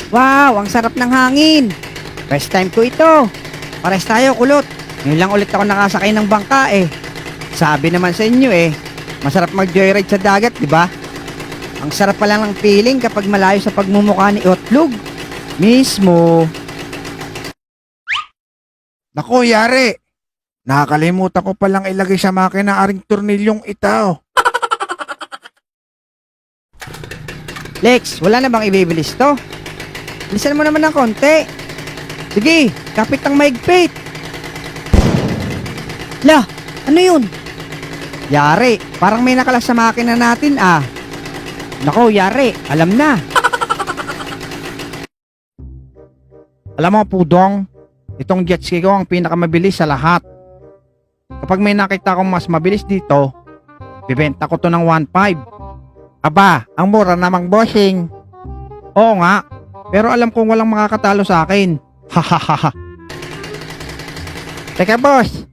Wow, ang sarap ng hangin. First time ko ito. Pares tayo, kulot. Ngayon lang ulit ako nakasakay ng bangka eh. Sabi naman sa inyo eh, masarap mag-joyride sa dagat, di ba? Ang sarap pa lang ng feeling kapag malayo sa pagmumukha ni Otlog. Mismo. Naku, yari. Nakakalimutan ko palang ilagay sa makina aring tornilyong itaw. Lex, wala na bang ibibilis to? Bilisan mo naman ng konti. Sige, kapit ng maigpit. La, ano yun? Yari, parang may nakalas sa makina natin ah. Nako, yari, alam na. Alam mo, Pudong, itong jet ski ko ang pinakamabilis sa lahat. Kapag may nakita akong mas mabilis dito, bibenta ko to ng 1.5. Aba, ang mura namang bossing. Oo nga, pero alam kong walang makakatalo sa akin. Hahaha. Teka boss,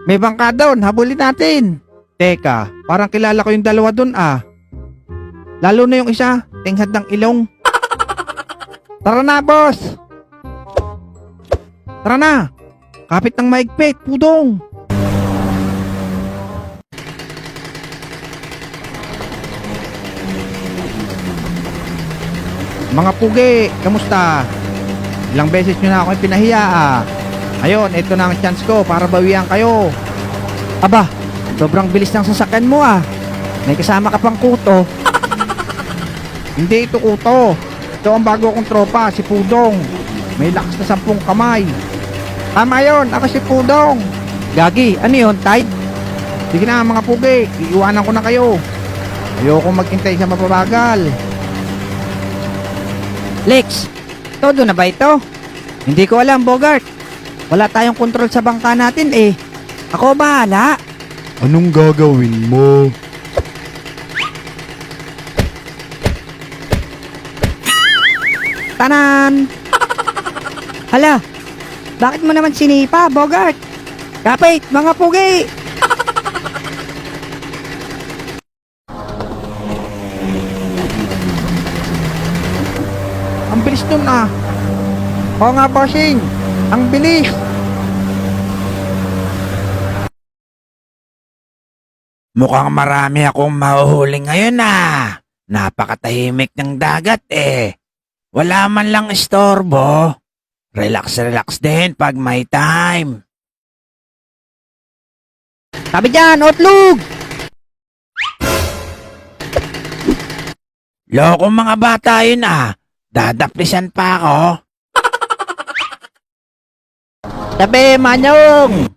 may bangka doon, habulin natin. Teka, parang kilala ko yung dalawa doon ah. Lalo na yung isa, tinghad ng ilong. Tara na boss. Tara na, kapit ng maigpit, Pudong. Mga pugi, kamusta? Ilang beses nyo na ako pinahiya ah. Ayun, ito na ang chance ko para bawian kayo. Aba, sobrang bilis ng sasakyan mo ah. May kasama ka pang kuto. Hindi ito kuto. Ito ang bago kong tropa, si Pudong. May lakas na 10 kamay. Tama yun, ako si Pudong. Gagi, ano yun, Tide? Sige na mga pugi, iiwanan ko na kayo. Ayoko maghintay sa mapabagal. Lex, todo na ba ito? Hindi ko alam, Bogart. Wala tayong kontrol sa bangka natin eh. Ako bahala. Anong gagawin mo? Tanan! Hala, bakit mo naman sinipa, Bogart? Kapit, mga pugi! Ang bilis nun ah. Oo nga bossing, ang bilis. Mukhang marami akong mahuhuli ngayon ah. Napakatahimik ng dagat eh. Wala man lang istorbo. Relax din pag may time. Sabi dyan, Otlog! Loko mga bata yun ah. Dadaplisan pa ako. Sabi, Manyong!